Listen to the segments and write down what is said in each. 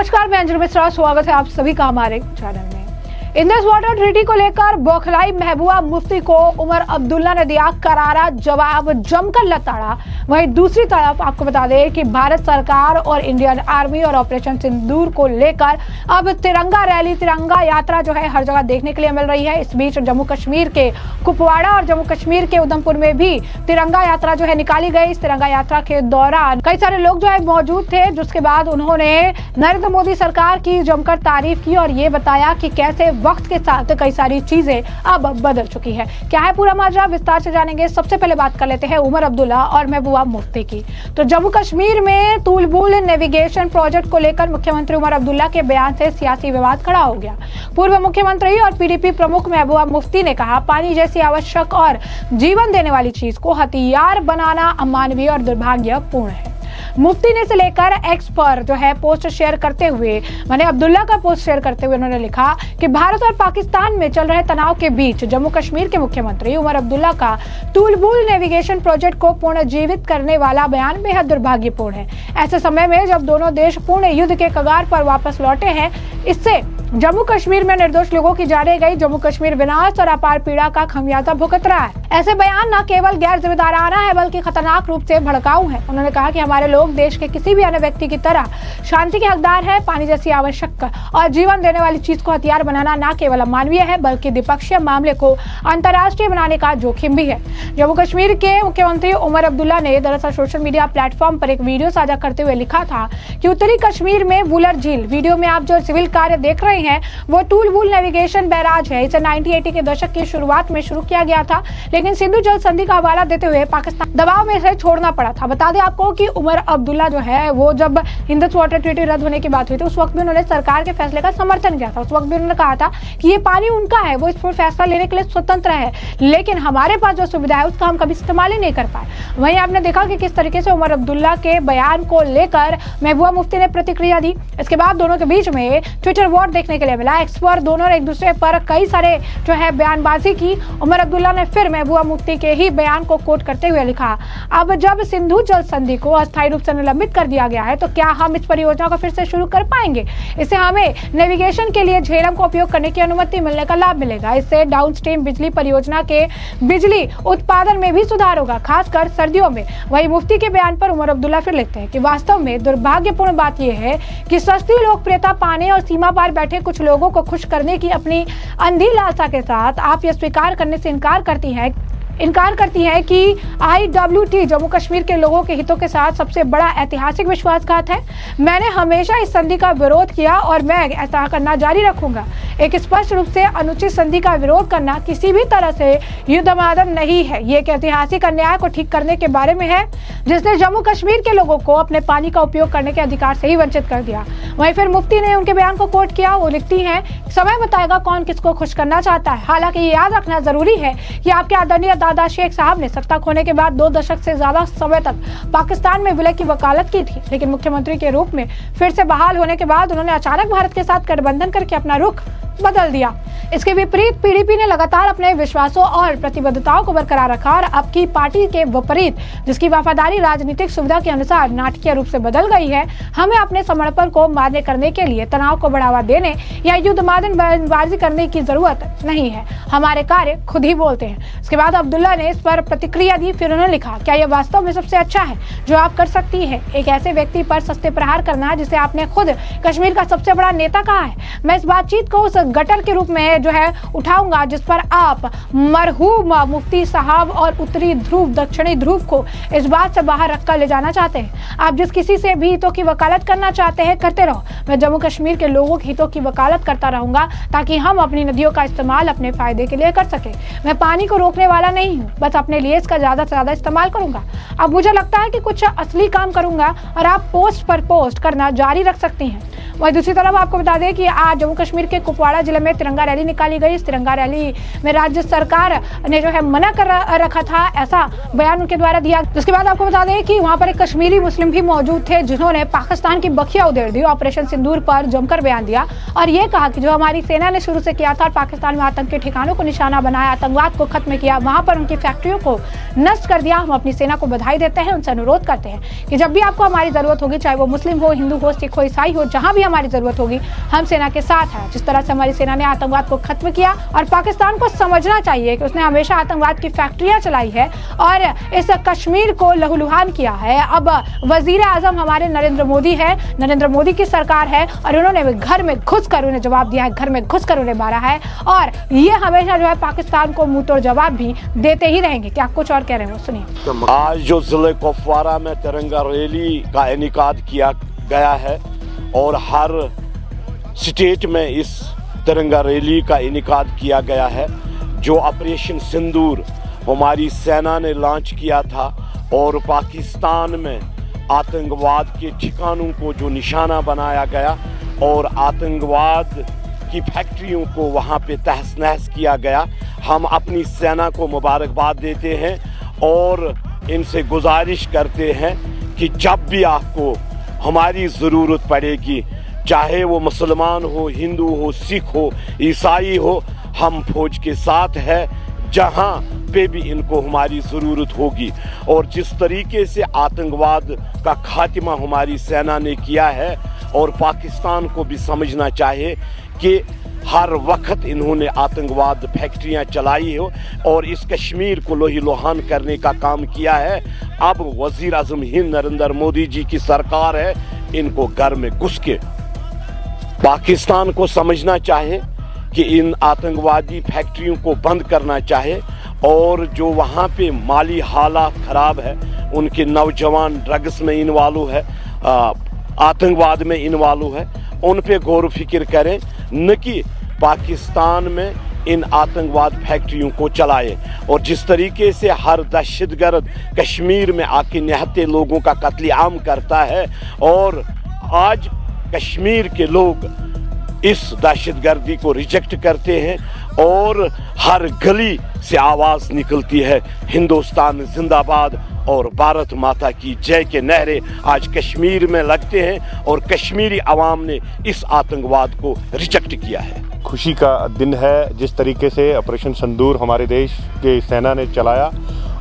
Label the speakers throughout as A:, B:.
A: नमस्कार, मैं अंजलि मिश्रा, स्वागत है आप सभी का हमारे चैनल में। इंडस वाटर ट्रीटी को लेकर बौखलाई महबूबा मुफ्ती को उमर अब्दुल्ला ने दिया करारा जवाब, जमकर लताड़ा। वहीं दूसरी तरफ आपको बता दें कि भारत सरकार और इंडियन आर्मी और ऑपरेशन सिंदूर को लेकर अब तिरंगा रैली, तिरंगा यात्रा जो है हर जगह देखने के लिए मिल रही है। इस बीच जम्मू कश्मीर के कुपवाड़ा और जम्मू कश्मीर के उधमपुर में भी तिरंगा यात्रा जो है निकाली गई। इस तिरंगा यात्रा के दौरान कई सारे लोग जो है मौजूद थे, जिसके बाद उन्होंने नरेंद्र मोदी सरकार की जमकर तारीफ की और ये बताया कि कैसे वक्त के साथ कई सारी चीजें अब बदल चुकी है। क्या है पूरा माजरा, विस्तार से जानेंगे। सबसे पहले बात कर लेते हैं उमर अब्दुल्ला और महबूबा मुफ्ती की। तो जम्मू कश्मीर में तुलबुल नेविगेशन प्रोजेक्ट को लेकर मुख्यमंत्री उमर अब्दुल्ला के बयान से सियासी विवाद खड़ा हो गया। पूर्व मुख्यमंत्री और पीडीपी प्रमुख महबूबा मुफ्ती ने कहा, पानी जैसी आवश्यक और जीवन देने वाली चीज को हथियार बनाना अमानवीय और दुर्भाग्यपूर्ण है। मुफ्ती ने से लेकर एक्स पर जो है पोस्ट शेयर करते हुए, मैंने अब्दुल्ला का पोस्ट शेयर करते हुए उन्होंने लिखा कि भारत और पाकिस्तान में चल रहे तनाव के बीच जम्मू कश्मीर के मुख्यमंत्री उमर अब्दुल्ला का तुलबुल नेविगेशन प्रोजेक्ट को पुनर्जीवित करने वाला बयान बेहद दुर्भाग्यपूर्ण है। ऐसे समय में जब दोनों देश पूर्ण युद्ध के कगार पर वापस लौटे हैं, इससे जम्मू कश्मीर में निर्दोष लोगों की जाने गई, जम्मू कश्मीर विनाश और अपार पीड़ा का खमियाजा भुगत रहा है। ऐसे बयान न केवल गैर जिम्मेदाराना है बल्कि खतरनाक रूप से भड़काऊ है। उन्होंने कहा कि हमारे लोग देश के किसी भी अन्य व्यक्ति की तरह शांति के हकदार है। पानी जैसी आवश्यक और जीवन देने वाली चीज को हथियार बनाना न केवल अमानवीय है बल्कि द्विपक्षीय मामले को अंतर्राष्ट्रीय बनाने का जोखिम भी है। जम्मू कश्मीर के मुख्यमंत्री उमर अब्दुल्ला ने दरअसल सोशल मीडिया प्लेटफॉर्म पर एक वीडियो साझा करते हुए लिखा था कि उत्तरी कश्मीर में वुलर झील, वीडियो में आप जो सिविल कार्य देख रहे हैं वो तुलबुल नेविगेशन बैराज है। इसे 1980 के दशक की शुरुआत में शुरू किया गया था, लेकिन सिंधु जल संधि का हवाला देते हुए पाकिस्तान दबाव में इसे छोड़ना पड़ा था। बता दें आपको कि उमर अब्दुल्ला जो है वो जब इंडस वाटर ट्रीटी रद्द होने की बात हुई थी, उस वक्त भी उन्होंने सरकार के फैसले का समर्थन किया था। उस वक्त भी उन्होंने कहा था कि ये पानी उनका है, वो इस पर फैसला लेने के लिए स्वतंत्र है, लेकिन हमारे पास जो सुविधा है उसका हम कभी इस्तेमाल ही नहीं कर पाए। वहीं आपने देखा कि किस तरीके से उमर अब्दुल्ला के बयान को लेकर महबूबा मुफ्ती ने प्रतिक्रिया दी। इसके बाद दोनों के बीच में ट्विटर वॉर देखने के लिए मिला। एक्स पर दोनों ने एक दूसरे पर कई सारे जो है बयानबाजी की। उमर अब्दुल्ला ने फिर महबूबा मुफ्ती के ही बयान को कोट करते हुए लिखा, अब जब सिंधु जल संधि को अस्थायी रूप से निलंबित कर दिया गया है तो क्या हम इस परियोजना को फिर से शुरू कर पाएंगे? इससे हमें नेविगेशन के लिए झेलम का उपयोग करने की अनुमति मिलने का लाभ मिलेगा। इससे डाउनस्ट्रीम बिजली परियोजना के बिजली उत्पादन में भी सुधार होगा, खासकर सर्दियों में। वही मुफ्ती के बयान पर उमर अब्दुल्ला फिर लिखते हैं कि वास्तव में दुर्भाग्यपूर्ण बात यह है कि सस्ती लोकप्रियता पाने और सीमा पार बैठे कुछ लोगों को खुश करने की अपनी अंधी लालसा के साथ आप यह स्वीकार करने से इनकार करती है कि IWT जम्मू कश्मीर के लोगों के हितों के साथ सबसे बड़ा ऐतिहासिक विश्वासघात है। मैंने हमेशा इस संधि का विरोध किया और मैं ऐसा करना जारी रखूंगा। एक स्पष्ट रूप से अनुचित संधि का विरोध करना किसी भी तरह से युद्धमादन नहीं है। ये एक ऐतिहासिक अन्याय को ठीक करने के बारे में है जिसने जम्मू कश्मीर के लोगों को अपने पानी का उपयोग करने के अधिकार से ही वंचित कर दिया। वहीं फिर मुफ्ती ने उनके बयान को कोट किया। वो लिखती हैं, समय बताएगा कौन किसको खुश करना चाहता है। हालांकि ये याद रखना जरूरी है कि आपके आदरणीय दादा शेख साहब ने सत्ता खोने के बाद 2 दशक से ज्यादा समय तक पाकिस्तान में विलय की वकालत की थी, लेकिन मुख्यमंत्री के रूप में फिर से बहाल होने के बाद उन्होंने अचानक भारत के साथ गठबंधन करके अपना रुख बदल दिया। इसके विपरीत पीडीपी ने लगातार अपने विश्वासों और प्रतिबद्धताओं को बरकरार रखा और अब की पार्टी के विपरीत, जिसकी वफादारी राजनीतिक सुविधा के अनुसार नाटकीय रूप से बदल गई है, हमें अपने समर्पण को मान्य करने के लिए तनाव को बढ़ावा देने या युद्धमादनबाजी करने की जरूरत नहीं है। हमारे कार्य खुद ही बोलते हैं। इसके बाद अब्दुल्ला ने इस पर प्रतिक्रिया दी। फिर उन्होंने लिखा, क्या यह वास्तव में सबसे अच्छा है जो आप कर सकती है? एक ऐसे व्यक्ति पर सस्ते प्रहार करना जिसे आपने खुद कश्मीर का सबसे बड़ा नेता कहा है। मैं इस बातचीत को उस गटर के रूप में जो है उठाऊंगा जिस पर आप मरहूम मुफ्ती साहब और उत्तरी ध्रुव दक्षिणी ध्रुव को इस बात से बाहर रखकर ले जाना चाहते हैं। आप जिस किसी से भी हितों की वकालत करना चाहते हैं करते रहो। मैं जम्मू कश्मीर के लोगों के हितों की वकालत करता रहूंगा ताकि हम अपनी नदियों का इस्तेमाल अपने फायदे के लिए कर सके। मैं पानी को रोकने वाला नहीं हूँ, बस अपने लिए इसका ज्यादा से ज्यादा इस्तेमाल करूंगा। अब मुझे लगता है कि कुछ असली काम करूंगा और आप पोस्ट पर पोस्ट करना जारी रख सकती हैं। वहीं दूसरी तरफ आपको बता दें कि आज जम्मू कश्मीर के कुपवाड़ा छिंदवाड़ा जिले में तिरंगा रैली निकाली गई। इस तिरंगा रैली में राज्य सरकार ने जो है मना कर रखा था, ऐसा बयान उनके द्वारा दिया। उसके बाद आपको बता दें कि वहां पर एक कश्मीरी मुस्लिम भी मौजूद थे, जिन्होंने पाकिस्तान की बखिया उधेड़ दी, ऑपरेशन सिंदूर पर जमकर बयान दिया और ये कहा कि जो हमारी सेना ने शुरू से किया था, पाकिस्तान में आतंक के ठिकानों को निशाना बनाया, आतंकवाद को खत्म किया, वहां पर उनकी फैक्ट्रियों को नष्ट कर दिया। हम अपनी सेना को बधाई देते हैं, उनसे अनुरोध करते हैं कि जब भी आपको हमारी जरूरत होगी, चाहे वो मुस्लिम हो, हिंदू हो, सिख हो, ईसाई हो, जहां भी हमारी जरूरत होगी, हम सेना के साथ हैं। जिस तरह से हमारी सेना ने आतंकवाद को खत्म किया और पाकिस्तान को समझना चाहिए कि उसने हमेशा आतंकवाद की फैक्ट्रियां चलाई है और इस कश्मीर को लहूलुहान किया है। अब वजीर आजम हमारे नरेंद्र मोदी है, नरेंद्र मोदी की सरकार है और उन्होंने घर में घुसकर उन्हें जवाब दिया है, घर में घुसकर उन्हें मारा है और ये हमेशा जो है पाकिस्तान को मुंह तोड़ जवाब भी देते ही रहेंगे। क्या कुछ और कह रहे हैं, सुनिए।
B: आज जो जिले कुपवारा में तिरंगा रैली का इनेकाद किया गया है और हर स्टेट में इस तिरंगा रैली का इनेकाद किया गया है। जो ऑपरेशन सिंदूर हमारी सेना ने लॉन्च किया था और पाकिस्तान में आतंकवाद के ठिकानों को जो निशाना बनाया गया और आतंकवाद की फैक्ट्रियों को वहां पे तहस नहस किया गया, हम अपनी सेना को मुबारकबाद देते हैं और इनसे गुजारिश करते हैं कि जब भी आपको हमारी ज़रूरत पड़ेगी, चाहे वो मुसलमान हो, हिंदू हो, सिख हो, ईसाई हो, हम फौज के साथ है जहां पे भी इनको हमारी ज़रूरत होगी। और जिस तरीके से आतंकवाद का खात्मा हमारी सेना ने किया है और पाकिस्तान को भी समझना चाहिए कि हर वक्त इन्होंने आतंकवाद फैक्ट्रियां चलाई हो और इस कश्मीर को लोही-लोहान करने का काम किया है। अब वजीर आज़म हिंद नरेंद्र मोदी जी की सरकार है, इनको घर में घुस के पाकिस्तान को समझना चाहे कि इन आतंकवादी फैक्ट्रियों को बंद करना चाहे और जो वहाँ पे माली हालात खराब है, उनके नौजवान ड्रग्स में इन्वॉल्व है, आतंकवाद में इन्वॉल्व है, उन पे गौर फिक्र करें, न कि पाकिस्तान में इन आतंकवाद फैक्ट्रियों को चलाए। और जिस तरीके से हर दहशतगर्द कश्मीर में आके निहत्ते लोगों का कत्लेआम करता है और आज कश्मीर के लोग इस दहशतगर्दी को रिजेक्ट करते हैं और हर गली से आवाज़ निकलती है, हिंदुस्तान जिंदाबाद और भारत माता की जय के नारे आज कश्मीर में लगते हैं और कश्मीरी आवाम ने इस आतंकवाद को रिजेक्ट किया है।
C: खुशी का दिन है जिस तरीके से ऑपरेशन सिंदूर हमारे देश के सेना ने चलाया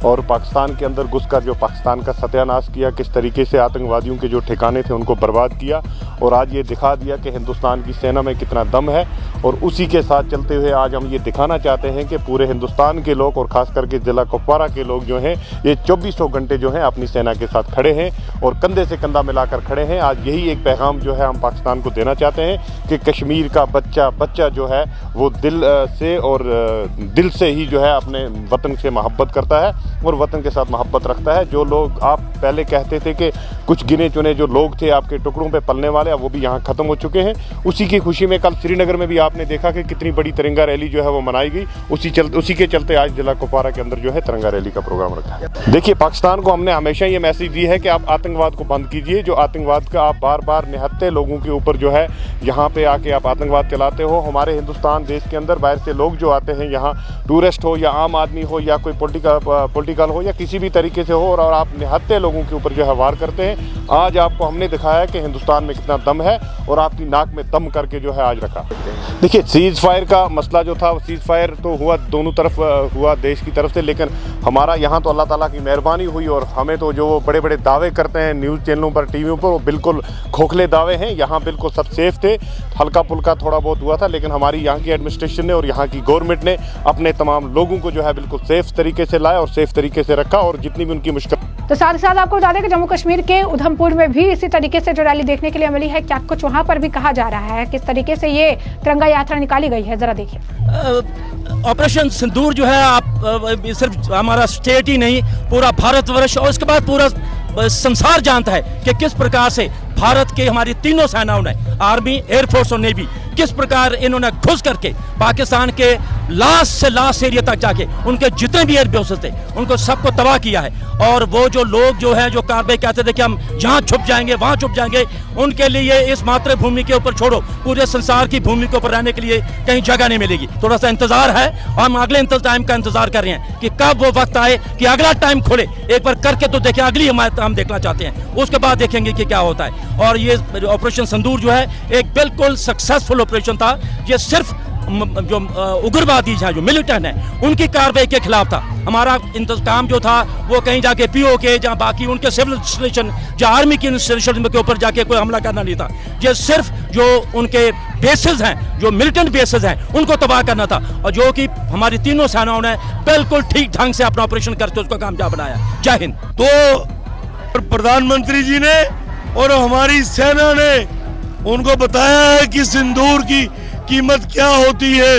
C: और पाकिस्तान के अंदर घुसकर जो पाकिस्तान का सत्यानाश किया, किस तरीके से आतंकवादियों के जो ठिकाने थे उनको बर्बाद किया और आज ये दिखा दिया कि हिंदुस्तान की सेना में कितना दम है। और उसी के साथ चलते हुए आज हम ये दिखाना चाहते हैं कि पूरे हिंदुस्तान के लोग और ख़ास करके ज़िला कुपवारा के लोग जो हैं ये 24 घंटे जो हैं अपनी सेना के साथ खड़े हैं और कंधे से कंधा मिलाकर खड़े हैं। आज यही एक पैगाम जो है हम पाकिस्तान को देना चाहते हैं कि कश्मीर का बच्चा जो है वो दिल से ही जो है अपने वतन से मोहब्बत करता है और वतन के साथ मोहब्बत रखता है। जो लोग आप पहले कहते थे कि कुछ गिने चुने जो लोग थे आपके टुकड़ों पे पलने वाले, वो भी यहाँ ख़त्म हो चुके हैं। उसी की खुशी में कल श्रीनगर में भी आपने देखा कि कितनी बड़ी तिरंगा रैली जो है वो मनाई गई। उसी के चलते आज जिला कुपवारा के अंदर जो है तिरंगा रैली का प्रोग्राम रखा है। देखिए, पाकिस्तान को हमने हमेशा ये मैसेज दी है कि आप आतंकवाद को बंद कीजिए। जो आतंकवाद का आप बार बार निहत्ते लोगों के ऊपर जो है यहाँ पे आके आप आतंकवाद चलाते हो। हमारे हिंदुस्तान देश के अंदर बाहर से लोग जो आते हैं यहाँ, टूरिस्ट हो या आम आदमी हो या कोई पॉलिटिकल हो या किसी भी तरीके से हो, और आप निहत्ते लोगों के ऊपर जो है वार करते हैं। आज आपको हमने दिखाया कि हिंदुस्तान में कितना दम है और आपकी नाक में दम करके जो है आज रखा। देखिए, सीज़ फायर का मसला जो था, सीज़ फायर तो हुआ दोनों तरफ हुआ देश की तरफ से, लेकिन हमारा यहाँ तो अल्लाह ताला की मेहरबानी हुई और हमें तो जो बड़े बड़े दावे करते हैं न्यूज़ चैनलों पर, टीवियों पर, वो बिल्कुल खोखले दावे हैं। यहाँ बिल्कुल सब सेफ थे, हल्का फुल्का थोड़ा बहुत हुआ था, लेकिन हमारी यहाँ की एडमिनिस्ट्रेशन ने और यहाँ की गवर्नमेंट ने अपने तमाम लोगों को जो है बिल्कुल सेफ तरीके से लाया और सेफ तरीके से रखा और जितनी भी उनकी मुश्किल।
A: तो साथ ही साथ आपको बता दें कि जम्मू कश्मीर के उधमपुर में भी इसी तरीके से जो रैली देखने के लिए मिली है, क्या कुछ वहां पर भी कहा जा रहा है, किस तरीके से ये तिरंगा यात्रा निकाली गई है, जरा देखिए।
D: ऑपरेशन सिंदूर जो है आप सिर्फ हमारा स्टेट ही नहीं, पूरा भारतवर्ष और उसके बाद पूरा संसार जानता है कि किस प्रकार से भारत के हमारी तीनों सेनाओं ने, आर्मी, एयरफोर्स और नेवी, किस प्रकार इन्होंने घुस करके पाकिस्तान के लास्ट से लास्ट एरिया तक जाके उनके जितने भी एयर बेसेस थे उनको सबको तबाह किया है। और वो जो लोग जो है जो कार्रवाई कहते थे कि हम जहां छुप जाएंगे वहां छुप जाएंगे, उनके लिए इस मातृभूमि के ऊपर छोड़ो पूरे संसार की भूमि के ऊपर रहने के लिए कहीं जगह नहीं मिलेगी। थोड़ा सा इंतजार है और हम अगले टाइम का इंतजार कर रहे हैं कि कब वो वक्त आए कि अगला टाइम खोले। एक बार करके तो देखें, अगली हिमायत हम देखना चाहते हैं, उसके बाद देखेंगे कि क्या होता है। और ये ऑपरेशन सिंदूर जो है एक बिल्कुल सक्सेसफुल ऑपरेशन था। ये सिर्फ जो उग्रवादी हैं, जो मिलिटेंट हैं, उनकी कार्रवाई के खिलाफ था। हमारा इंतजाम जो था वो कहीं जाके पीओके जहाँ बाकी उनके सिविल इंस्टॉलेशन या आर्मी की इंस्टॉलेशन के ऊपर जाके कोई हमला करना नहीं था। ये सिर्फ जो उनके बेसेस हैं, जो मिलिटेंट बेसेस हैं, उनको तबाह करना था। और जो कि हमारी तीनों सेनाओं ने बिल्कुल ठीक ढंग से अपना ऑपरेशन करके उसको कामयाब बनाया। जय हिंद।
E: तो प्रधानमंत्री जी ने और हमारी सेना ने उनको बताया है कि सिंदूर की कीमत क्या होती है।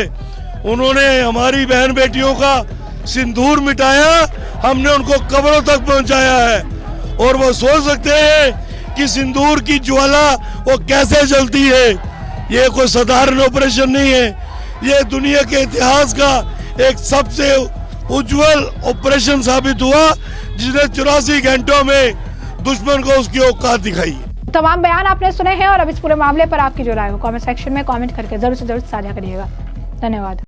E: उन्होंने हमारी बहन बेटियों का सिंदूर मिटाया, हमने उनको कब्रों तक पहुंचाया है। और वो सोच सकते हैं कि सिंदूर की ज्वाला वो कैसे जलती है। ये कोई साधारण ऑपरेशन नहीं है, ये दुनिया के इतिहास का एक सबसे उज्जवल ऑपरेशन साबित हुआ, जिसने 84 घंटों में दुश्मन को उसकी औकात दिखाई।
A: तमाम बयान आपने सुने हैं और अब इस पूरे मामले पर आपकी जो राय हो कमेंट सेक्शन में कमेंट करके जरूर से जरूर साझा करिएगा। धन्यवाद।